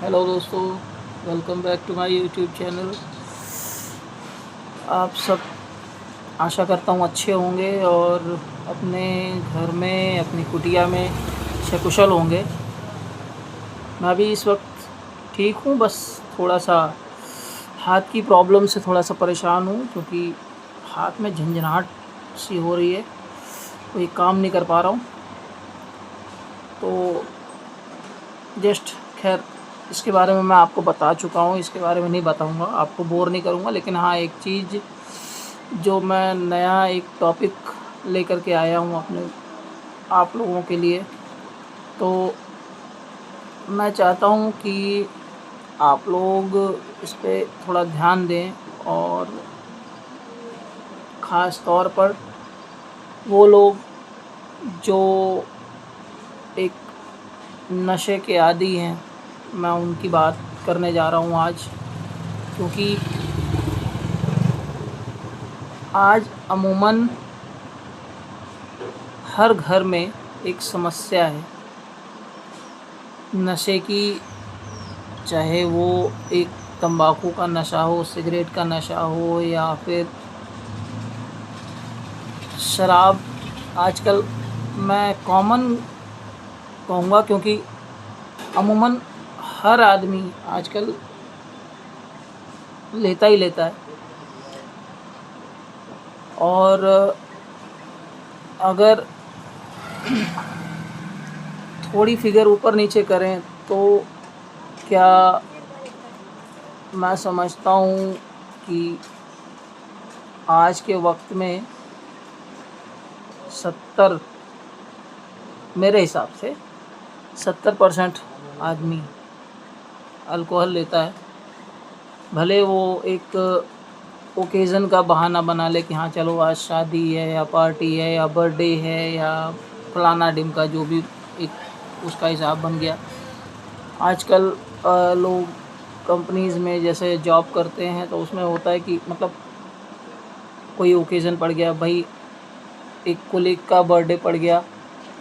Hello दोस्तों, welcome back to my YouTube channel. आप सब आशा करता हूँ अच्छे होंगे और अपने घर में अपनी कुटिया में सकुशल होंगे। मैं भी इस वक्त ठीक हूँ, बस थोड़ा सा हाथ की प्रॉब्लम से थोड़ा सा परेशान हूँ क्योंकि हाथ में झंझनाहट सी हो रही है, कोई काम नहीं कर पा रहा हूँ। तो जस्ट खैर इसके बारे में मैं आपको बता चुका हूँ, इसके बारे में नहीं बताऊँगा, आपको बोर नहीं करूँगा। लेकिन हाँ, एक चीज़ जो मैं नया एक टॉपिक लेकर के आया हूँ अपने आप लोगों के लिए, तो मैं चाहता हूँ कि आप लोग इस पे थोड़ा ध्यान दें और ख़ास तौर पर वो लोग जो एक नशे के आदी हैं, मैं उनकी बात करने जा रहा हूँ आज। क्योंकि आज अमूमन हर घर में एक समस्या है नशे की, चाहे वो एक तंबाकू का नशा हो, सिगरेट का नशा हो या फिर शराब। आजकल मैं कॉमन कहूँगा क्योंकि अमूमन हर आदमी आजकल लेता ही लेता है। और अगर थोड़ी फिगर ऊपर नीचे करें तो क्या मैं समझता हूँ कि आज के वक्त में 70 मेरे हिसाब से 70% आदमी अल्कोहल लेता है। भले वो एक ओकेज़न का बहाना बना ले कि हाँ चलो आज शादी है या पार्टी है या बर्थडे है या फलाना ढिमका, जो भी एक उसका हिसाब बन गया। आजकल लोग कंपनीज़ में जैसे जॉब करते हैं तो उसमें होता है कि मतलब कोई ओकेज़न पड़ गया, भाई एक कोलीग का बर्थडे पड़ गया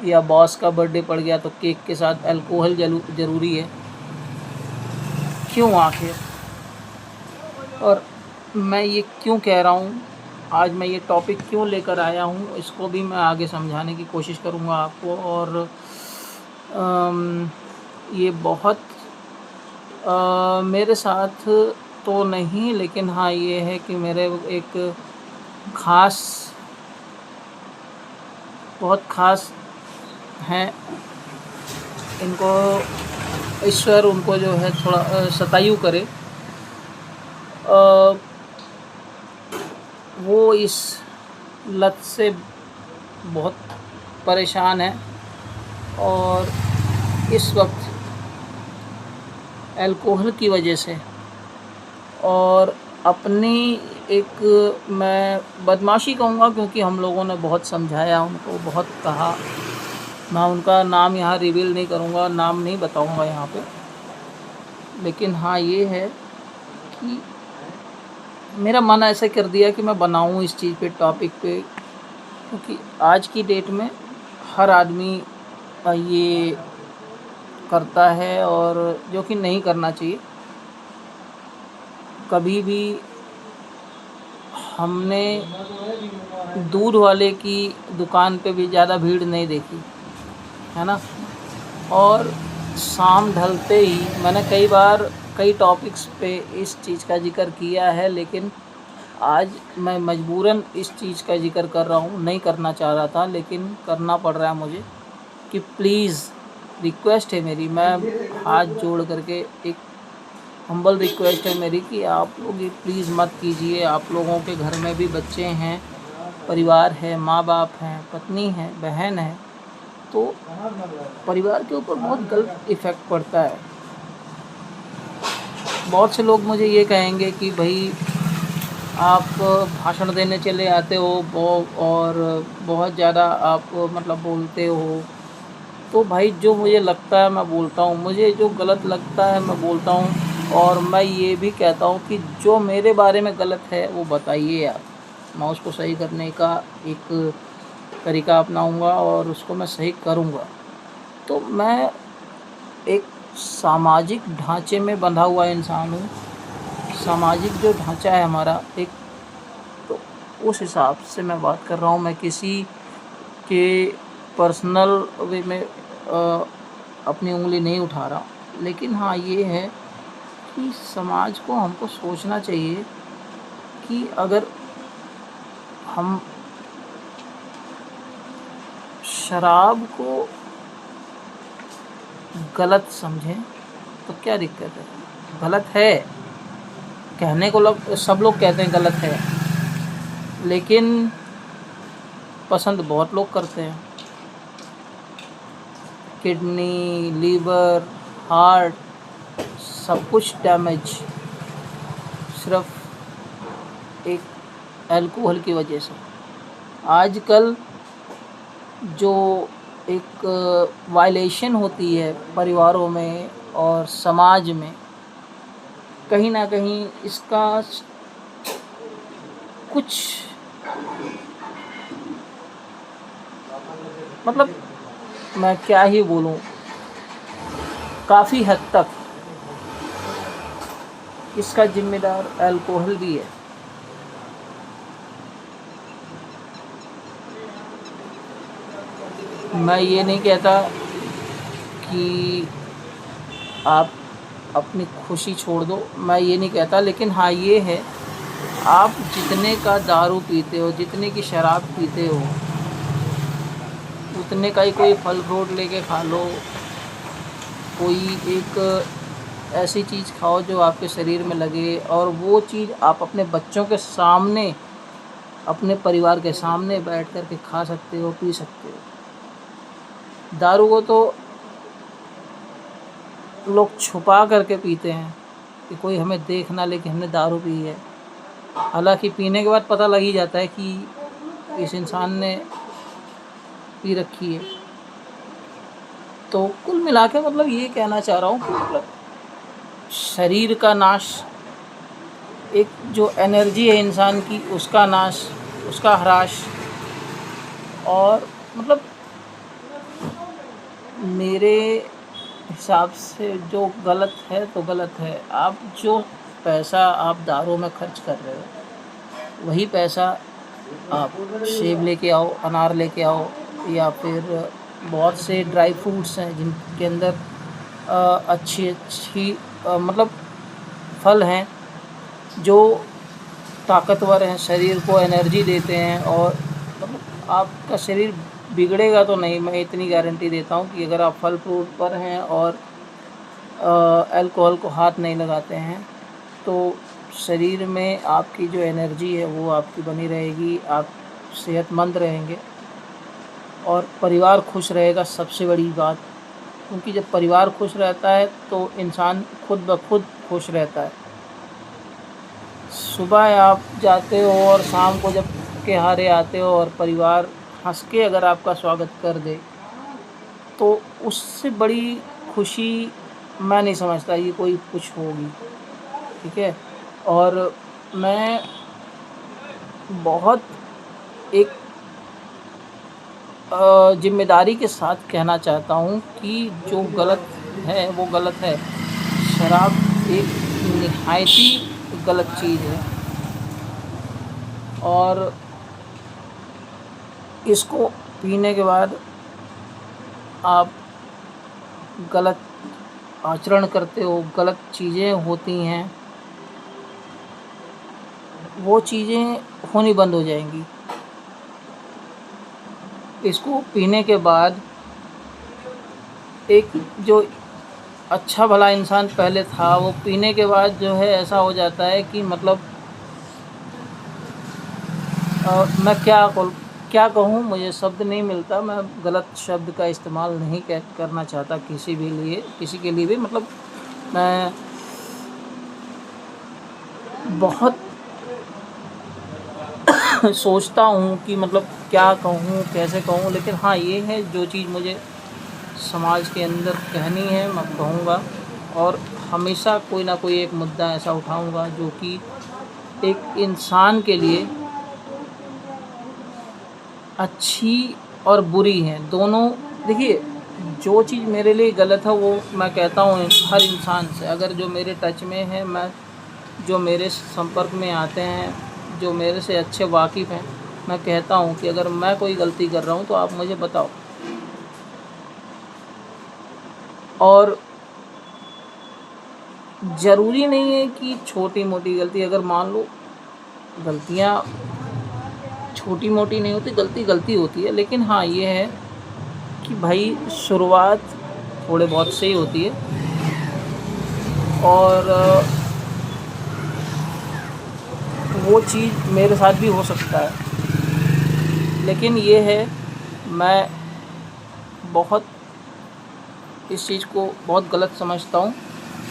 या बॉस का बर्थडे पड़ गया, तो केक के साथ अल्कोहल ज़रूरी है। क्यों आखिर? और मैं ये क्यों कह रहा हूँ, आज मैं ये टॉपिक क्यों लेकर आया हूँ, इसको भी मैं आगे समझाने की कोशिश करूँगा आपको। और ये बहुत मेरे साथ तो नहीं, लेकिन हाँ ये है कि मेरे एक ख़ास बहुत ख़ास हैं, इनको ईश्वर उनको जो है थोड़ा शतायु करे। वो इस लत से बहुत परेशान है और इस वक्त अल्कोहल की वजह से और अपनी एक, मैं बदमाशी कहूँगा क्योंकि हम लोगों ने बहुत समझाया उनको, बहुत कहा। मैं उनका नाम यहाँ रिवील नहीं करूँगा, नाम नहीं बताऊँगा यहाँ पे। लेकिन हाँ ये है कि मेरा मन ऐसा कर दिया कि मैं बनाऊँ इस चीज़ पे, टॉपिक पे, क्योंकि आज की डेट में हर आदमी ये करता है और जो कि नहीं करना चाहिए। कभी भी हमने दूध वाले की दुकान पे भी ज़्यादा भीड़ नहीं देखी है ना। और शाम ढलते ही मैंने कई बार कई टॉपिक्स पे इस चीज़ का जिक्र किया है, लेकिन आज मैं मजबूरन इस चीज़ का जिक्र कर रहा हूँ। नहीं करना चाह रहा था लेकिन करना पड़ रहा है मुझे कि प्लीज़, रिक्वेस्ट है मेरी, मैं हाथ जोड़ करके एक हम्बल रिक्वेस्ट है मेरी कि आप लोग ये प्लीज़ मत कीजिए। आप लोगों के घर में भी बच्चे हैं, परिवार है, माँ बाप हैं, पत्नी है, बहन है, तो परिवार के ऊपर बहुत गलत इफ़ेक्ट पड़ता है। बहुत से लोग मुझे ये कहेंगे कि भाई आप भाषण देने चले आते हो और बहुत ज़्यादा आप मतलब बोलते हो। तो भाई जो मुझे लगता है मैं बोलता हूँ, मुझे जो गलत लगता है मैं बोलता हूँ। और मैं ये भी कहता हूँ कि जो मेरे बारे में गलत है वो बताइए आप, मैं उसको सही करने का एक तरीका अपनाऊँगा और उसको मैं सही करूँगा। तो मैं एक सामाजिक ढांचे में बंधा हुआ इंसान हूँ। सामाजिक जो ढांचा है हमारा एक, तो उस हिसाब से मैं बात कर रहा हूँ। मैं किसी के पर्सनल वे में अपनी उंगली नहीं उठा रहा, लेकिन हाँ ये है कि समाज को हमको सोचना चाहिए कि अगर हम शराब को गलत समझें तो क्या दिक्कत है? गलत है कहने को सब लोग कहते हैं गलत है, लेकिन पसंद बहुत लोग करते हैं। किडनी, लीवर, हार्ट सब कुछ डैमेज सिर्फ एक अल्कोहल की वजह से। आजकल जो एक वायलेशन होती है परिवारों में और समाज में, कहीं ना कहीं इसका कुछ मतलब मैं क्या ही बोलूं, काफ़ी हद तक इसका जिम्मेदार अल्कोहल भी है। मैं ये नहीं कहता कि आप अपनी खुशी छोड़ दो, मैं ये नहीं कहता, लेकिन हाँ ये है, आप जितने का दारू पीते हो, जितने की शराब पीते हो, उतने का ही कोई फल फ्रूट लेके खा लो। कोई एक ऐसी चीज़ खाओ जो आपके शरीर में लगे, और वो चीज़ आप अपने बच्चों के सामने, अपने परिवार के सामने बैठ कर के खा सकते हो, पी सकते हो। दारू को तो लोग छुपा करके पीते हैं कि कोई हमें देख ना ले कि हमने दारू पी है। हालांकि पीने के बाद पता लग ही जाता है कि इस इंसान ने पी रखी है। तो कुल मिला के मतलब ये कहना चाह रहा हूँ कि मतलब शरीर का नाश, एक जो एनर्जी है इंसान की उसका नाश, उसका ह्रास, और मतलब मेरे हिसाब से जो गलत है तो गलत है। आप जो पैसा आप दारू में खर्च कर रहे हो, वही पैसा आप सेब लेके आओ, अनार लेके आओ, या फिर बहुत से ड्राई फ्रूट्स हैं जिनके अंदर अच्छी मतलब फल हैं जो ताकतवर हैं, शरीर को एनर्जी देते हैं, और मतलब आपका शरीर बिगड़ेगा तो नहीं। मैं इतनी गारंटी देता हूँ कि अगर आप फल फ्रूट पर हैं और अल्कोहल को हाथ नहीं लगाते हैं तो शरीर में आपकी जो एनर्जी है वो आपकी बनी रहेगी, आप सेहतमंद रहेंगे और परिवार खुश रहेगा। सबसे बड़ी बात, क्योंकि जब परिवार खुश रहता है तो इंसान खुद ब खुद खुश रहता है। सुबह आप जाते हो और शाम को जब के हारे आते हो और परिवार हंस के अगर आपका स्वागत कर दे, तो उससे बड़ी खुशी मैं नहीं समझता ये कोई कुछ होगी। ठीक है, और मैं बहुत एक जिम्मेदारी के साथ कहना चाहता हूँ कि जो गलत है वो गलत है। शराब एक निहायती गलत चीज़ है, और इसको पीने के बाद आप गलत आचरण करते हो, गलत चीज़ें होती हैं, वो चीज़ें होनी बंद हो जाएंगी। इसको पीने के बाद एक जो अच्छा भला इंसान पहले था, वो पीने के बाद जो है ऐसा हो जाता है कि मतलब मैं क्या कहूँ, मुझे शब्द नहीं मिलता। मैं गलत शब्द का इस्तेमाल नहीं करना चाहता किसी के लिए भी। मतलब मैं बहुत सोचता हूँ कि मतलब क्या कहूँ, कैसे कहूँ, लेकिन हाँ ये है, जो चीज़ मुझे समाज के अंदर कहनी है मैं कहूँगा, और हमेशा कोई ना कोई एक मुद्दा ऐसा उठाऊँगा जो कि एक इंसान के लिए अच्छी और बुरी हैं दोनों। देखिए, जो चीज़ मेरे लिए गलत है वो मैं कहता हूँ हर इंसान से, अगर जो मेरे टच में है, मैं जो मेरे संपर्क में आते हैं, जो मेरे से अच्छे वाकिफ़ हैं, मैं कहता हूँ कि अगर मैं कोई गलती कर रहा हूँ तो आप मुझे बताओ। और ज़रूरी नहीं है कि छोटी मोटी गलती, अगर मान लो गलतियाँ छोटी मोटी नहीं होती, गलती गलती होती है, लेकिन हाँ ये है कि भाई शुरुआत थोड़े बहुत से ही होती है। और वो चीज़ मेरे साथ भी हो सकता है, लेकिन ये है मैं बहुत इस चीज़ को बहुत गलत समझता हूँ।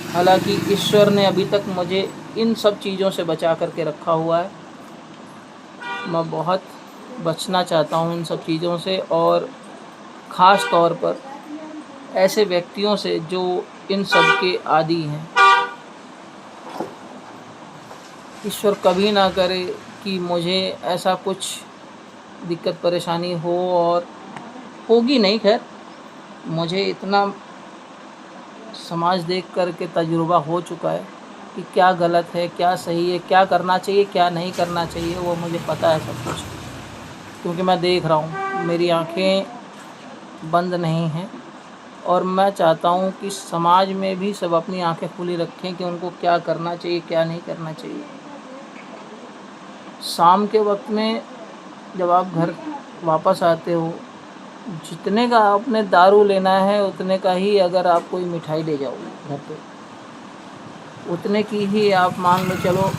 हालांकि ईश्वर ने अभी तक मुझे इन सब चीज़ों से बचा करके रखा हुआ है। मैं बहुत बचना चाहता हूँ इन सब चीज़ों से, और ख़ास तौर पर ऐसे व्यक्तियों से जो इन सब के आदी हैं। ईश्वर कभी ना करे कि मुझे ऐसा कुछ दिक्कत परेशानी हो, और होगी नहीं, खैर मुझे इतना समाज देख कर के तजुर्बा हो चुका है कि क्या गलत है, क्या सही है, क्या करना चाहिए, क्या नहीं करना चाहिए, वो मुझे पता है सब कुछ। क्योंकि मैं देख रहा हूँ, मेरी आँखें बंद नहीं हैं, और मैं चाहता हूँ कि समाज में भी सब अपनी आँखें खुली रखें कि उनको क्या करना चाहिए, क्या नहीं करना चाहिए। शाम के वक्त में जब आप घर वापस आते हो, जितने का आपने दारू लेना है उतने का ही अगर आप कोई मिठाई ले जाओ घर पे, उतने की ही आप मान लो चलो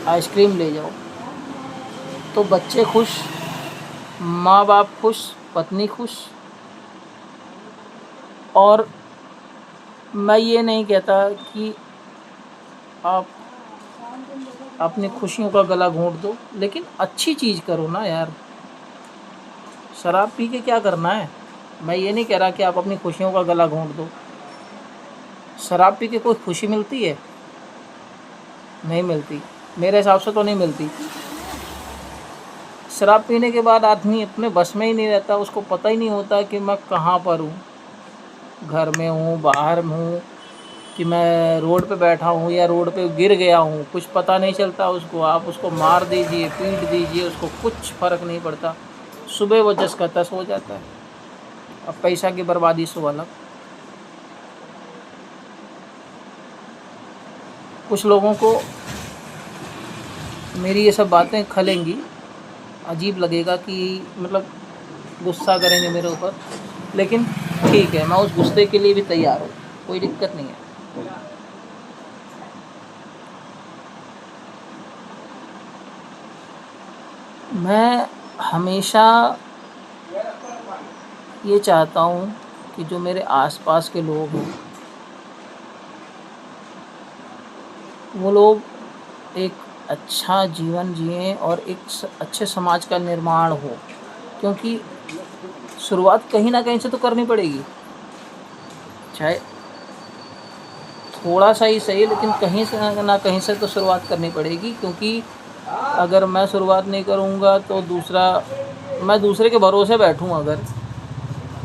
आइसक्रीम ले जाओ, तो बच्चे खुश, माँ बाप खुश, पत्नी खुश। और मैं ये नहीं कहता कि आप अपनी खुशियों का गला घोंट दो, लेकिन अच्छी चीज़ करो ना यार। शराब पी के क्या करना है? मैं ये नहीं कह रहा कि आप अपनी खुशियों का गला घोंट दो। शराब पी के कोई खुशी मिलती है? नहीं मिलती, मेरे हिसाब से तो नहीं मिलती। शराब पीने के बाद आदमी अपने बस में ही नहीं रहता, उसको पता ही नहीं होता कि मैं कहाँ पर हूँ, घर में हूँ, बाहर हूँ, कि मैं रोड पे बैठा हूँ या रोड पे गिर गया हूँ, कुछ पता नहीं चलता उसको। आप उसको मार दीजिए, पीट दीजिए, उसको कुछ फ़र्क नहीं पड़ता। सुबह वो जस का तस हो जाता है। अब पैसा की बर्बादी सो अलग। कुछ लोगों को मेरी ये सब बातें खलेंगी, अजीब लगेगा कि मतलब गुस्सा करेंगे मेरे ऊपर, लेकिन ठीक है, मैं उस गुस्से के लिए भी तैयार हूँ, कोई दिक्कत नहीं है। मैं हमेशा ये चाहता हूँ कि जो मेरे आसपास के लोग हैं वो लोग एक अच्छा जीवन जिएं और एक अच्छे समाज का निर्माण हो, क्योंकि शुरुआत कहीं ना कहीं से तो करनी पड़ेगी, चाहे थोड़ा सा ही सही, लेकिन कहीं से ना कहीं से तो शुरुआत करनी पड़ेगी। क्योंकि अगर मैं शुरुआत नहीं करूँगा तो मैं दूसरे के भरोसे बैठूँ अगर,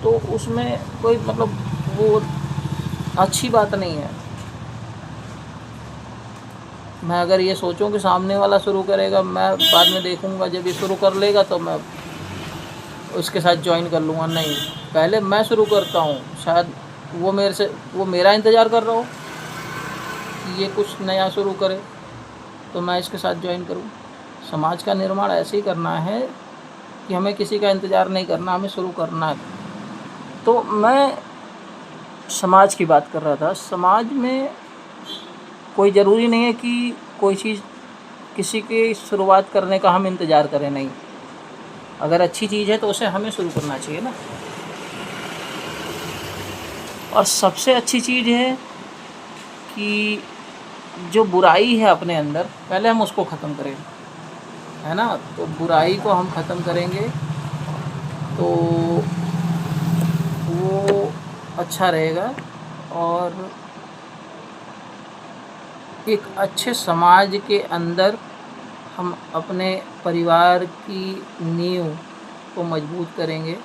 तो उसमें कोई मतलब वो अच्छी बात नहीं है। मैं अगर ये सोचूं कि सामने वाला शुरू करेगा, मैं बाद में देखूंगा जब ये शुरू कर लेगा तो मैं उसके साथ ज्वाइन कर लूँगा, नहीं, पहले मैं शुरू करता हूँ। शायद वो मेरा इंतज़ार कर रहा हो कि ये कुछ नया शुरू करे तो मैं इसके साथ ज्वाइन करूँ। समाज का निर्माण ऐसे ही करना है कि हमें किसी का इंतज़ार नहीं करना, हमें शुरू करना है। तो मैं समाज की बात कर रहा था। समाज में कोई ज़रूरी नहीं है कि कोई चीज़ किसी की शुरुआत करने का हम इंतज़ार करें, नहीं, अगर अच्छी चीज़ है तो उसे हमें शुरू करना चाहिए ना। और सबसे अच्छी चीज़ है कि जो बुराई है अपने अंदर, पहले हम उसको ख़त्म करें, है ना। तो बुराई को हम ख़त्म करेंगे तो वो अच्छा रहेगा, और एक अच्छे समाज के अंदर हम अपने परिवार की नींव को मजबूत करेंगे।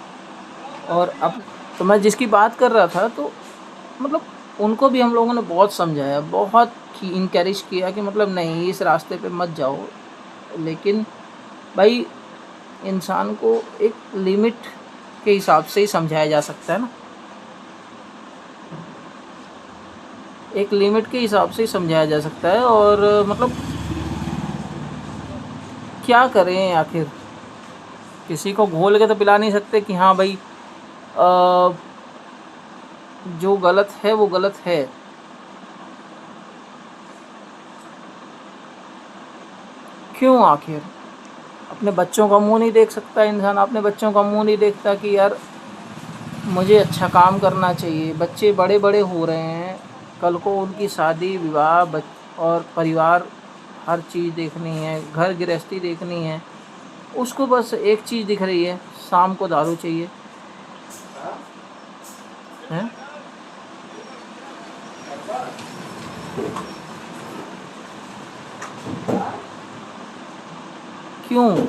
और अब तो मैं जिसकी बात कर रहा था, तो मतलब उनको भी हम लोगों ने बहुत समझाया, बहुत ही इनकरेज किया कि मतलब नहीं, इस रास्ते पे मत जाओ। लेकिन भाई, इंसान को एक लिमिट के हिसाब से ही समझाया जा सकता है ना, एक लिमिट के हिसाब से ही समझाया जा सकता है। और मतलब क्या करें आखिर, किसी को घोल के तो पिला नहीं सकते कि हाँ भाई जो गलत है वो गलत है। क्यों आखिर अपने बच्चों का मुंह नहीं देख सकता इंसान? अपने बच्चों का मुंह नहीं देखता कि यार मुझे अच्छा काम करना चाहिए? बच्चे बड़े बड़े हो रहे हैं, कल को उनकी शादी विवाह और परिवार, हर चीज़ देखनी है, घर गृहस्थी देखनी है। उसको बस एक चीज़ दिख रही है, शाम को दारू चाहिए है। क्यों?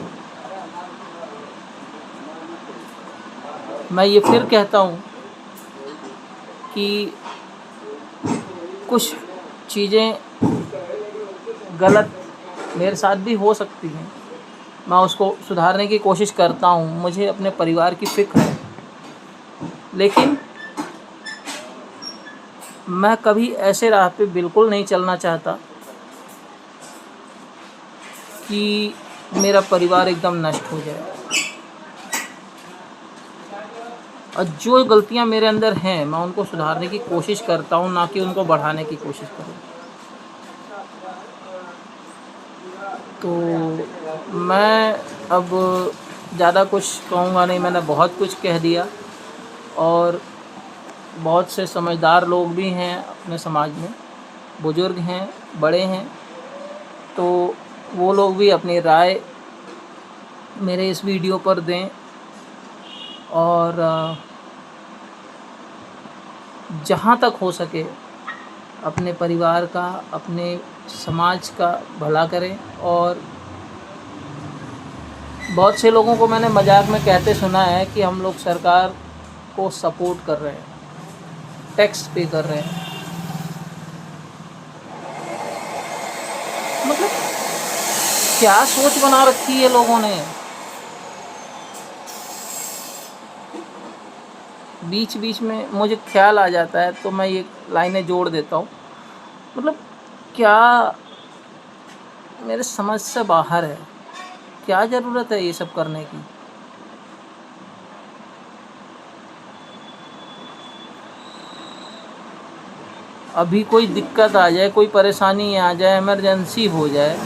मैं ये फिर कहता हूँ कि कुछ चीज़ें गलत मेरे साथ भी हो सकती हैं, मैं उसको सुधारने की कोशिश करता हूँ, मुझे अपने परिवार की फ़िक्र है। लेकिन मैं कभी ऐसे राह पे बिल्कुल नहीं चलना चाहता कि मेरा परिवार एकदम नष्ट हो जाए। और जो गलतियाँ मेरे अंदर हैं, मैं उनको सुधारने की कोशिश करता हूँ, ना कि उनको बढ़ाने की कोशिश करूँ। तो मैं अब ज़्यादा कुछ कहूँगा नहीं, मैंने बहुत कुछ कह दिया। और बहुत से समझदार लोग भी हैं अपने समाज में, बुज़ुर्ग हैं, बड़े हैं, तो वो लोग भी अपनी राय मेरे इस वीडियो पर दें। और जहाँ तक हो सके अपने परिवार का, अपने समाज का भला करें। और बहुत से लोगों को मैंने मजाक में कहते सुना है कि हम लोग सरकार को सपोर्ट कर रहे हैं, टैक्स पे कर रहे हैं। मतलब क्या सोच बना रखी है लोगों ने। बीच बीच में मुझे ख्याल आ जाता है तो मैं ये लाइनें जोड़ देता हूँ। मतलब क्या मेरे समझ से बाहर है, क्या ज़रूरत है ये सब करने की? अभी कोई दिक्कत आ जाए, कोई परेशानी आ जाए, इमरजेंसी हो जाए,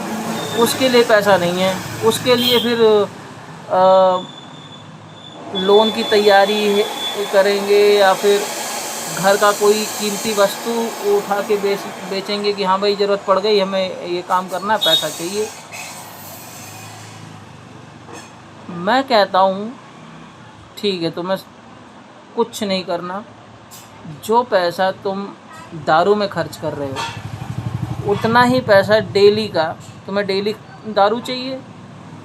उसके लिए पैसा नहीं है, उसके लिए फिर लोन की तैयारी करेंगे, या फिर घर का कोई कीमती वस्तु उठा के बेचेंगे कि हाँ भाई ज़रूरत पड़ गई, हमें ये काम करना है, पैसा चाहिए। मैं कहता हूँ ठीक है, तुम्हें कुछ नहीं करना, जो पैसा तुम दारू में खर्च कर रहे हो उतना ही पैसा डेली का, तुम्हें डेली दारू चाहिए,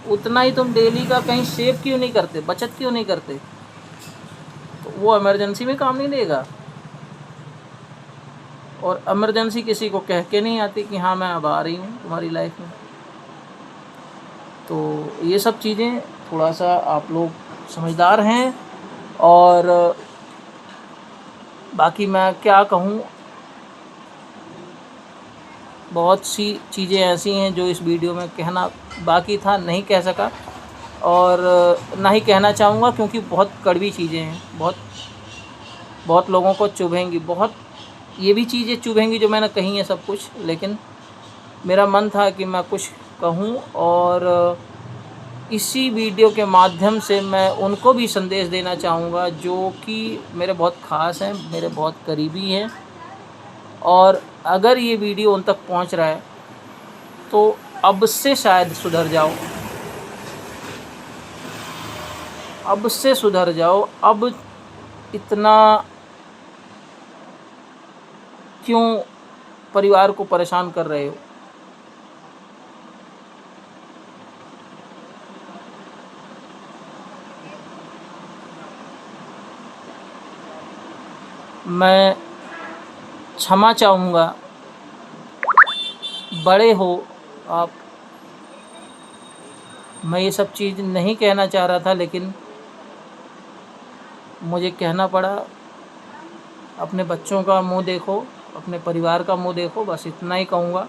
उतना ही तुम डेली का कहीं सेव क्यों नहीं करते, बचत क्यों नहीं करते? तो वो इमरजेंसी में काम नहीं देगा। और इमरजेंसी किसी को कह के नहीं आती कि हाँ मैं अब आ रही हूँ तुम्हारी लाइफ में। तो ये सब चीज़ें थोड़ा सा आप लोग समझदार हैं। और बाकी मैं क्या कहूँ, बहुत सी चीज़ें ऐसी हैं जो इस वीडियो में कहना बाकी था, नहीं कह सका, और ना ही कहना चाहूँगा, क्योंकि बहुत कड़वी चीज़ें हैं, बहुत लोगों को चुभेंगी, बहुत ये भी चीज़ें चुभेंगी जो मैंने कही हैं सब कुछ। लेकिन मेरा मन था कि मैं कुछ कहूँ, और इसी वीडियो के माध्यम से मैं उनको भी संदेश देना चाहूँगा जो कि मेरे बहुत ख़ास हैं, मेरे बहुत करीबी हैं। और अगर ये वीडियो उन तक पहुँच रहा है तो अब से शायद सुधर जाओ, अब से सुधर जाओ। अब इतना क्यों परिवार को परेशान कर रहे हो? मैं क्षमा चाहूँगा। बड़े हो आप, मैं ये सब चीज़ नहीं कहना चाह रहा था, लेकिन मुझे कहना पड़ा। अपने बच्चों का मुँह देखो, अपने परिवार का मुँह देखो, बस इतना ही कहूँगा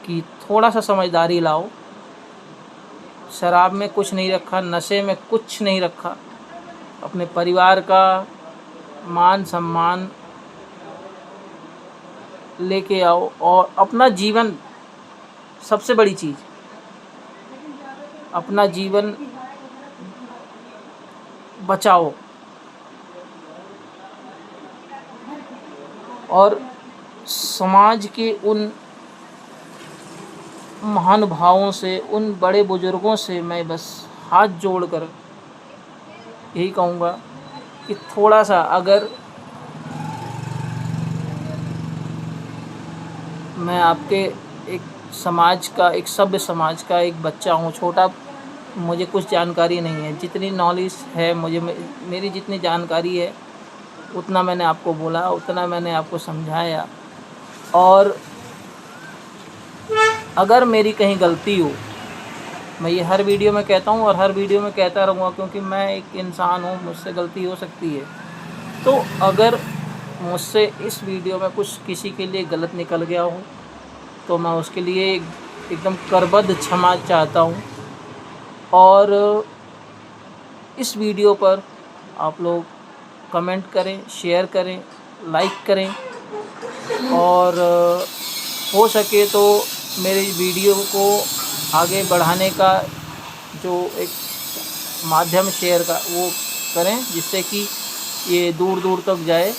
कि थोड़ा सा समझदारी लाओ। शराब में कुछ नहीं रखा, नशे में कुछ नहीं रखा। अपने परिवार का मान सम्मान लेके आओ और अपना जीवन, सबसे बड़ी चीज़, अपना जीवन बचाओ। और समाज के उन महानुभावों से, उन बड़े बुजुर्गों से मैं बस हाथ जोड़कर यही कहूँगा कि थोड़ा सा, अगर मैं आपके एक समाज का, एक सभ्य समाज का एक बच्चा हूँ, छोटा, मुझे कुछ जानकारी नहीं है। जितनी नॉलेज है मुझे, मेरी जितनी जानकारी है उतना मैंने आपको बोला, उतना मैंने आपको समझाया। और अगर मेरी कहीं गलती हो, मैं ये हर वीडियो में कहता हूँ और हर वीडियो में कहता रहूँगा, क्योंकि मैं एक इंसान हूँ, मुझसे गलती हो सकती है। तो अगर मुझसे इस वीडियो में कुछ किसी के लिए गलत निकल गया हो तो मैं उसके लिए एकदम करबद्ध क्षमा चाहता हूँ। और इस वीडियो पर आप लोग कमेंट करें, शेयर करें, लाइक करें, और हो सके तो मेरे वीडियो को आगे बढ़ाने का जो एक माध्यम शेयर का वो करें, जिससे कि ये दूर दूर तक जाए।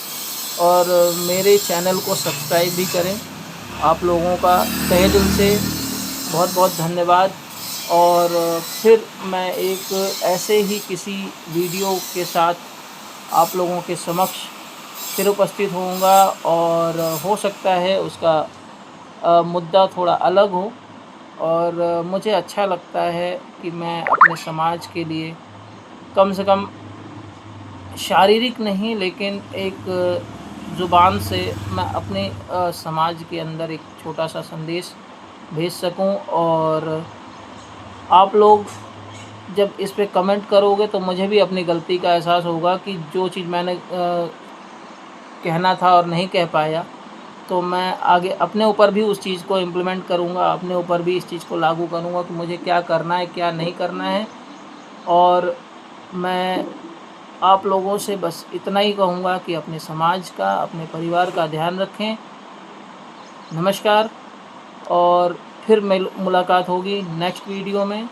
और मेरे चैनल को सब्सक्राइब भी करें। आप लोगों का तहे दिल से बहुत बहुत धन्यवाद। और फिर मैं एक ऐसे ही किसी वीडियो के साथ आप लोगों के समक्ष फिर उपस्थित होऊंगा, और हो सकता है उसका मुद्दा थोड़ा अलग हो। और मुझे अच्छा लगता है कि मैं अपने समाज के लिए कम से कम शारीरिक नहीं, लेकिन एक ज़ुबान से मैं अपने समाज के अंदर एक छोटा सा संदेश भेज सकूं। और आप लोग जब इस पे कमेंट करोगे तो मुझे भी अपनी गलती का एहसास होगा कि जो चीज़ मैंने कहना था और नहीं कह पाया, तो मैं आगे अपने ऊपर भी उस चीज़ को इम्प्लीमेंट करूँगा, अपने ऊपर भी इस चीज़ को लागू करूँगा कि मुझे क्या करना है, क्या नहीं करना है। और मैं आप लोगों से बस इतना ही कहूँगा कि अपने समाज का, अपने परिवार का ध्यान रखें। नमस्कार, और फिर मुलाकात होगी नेक्स्ट वीडियो में।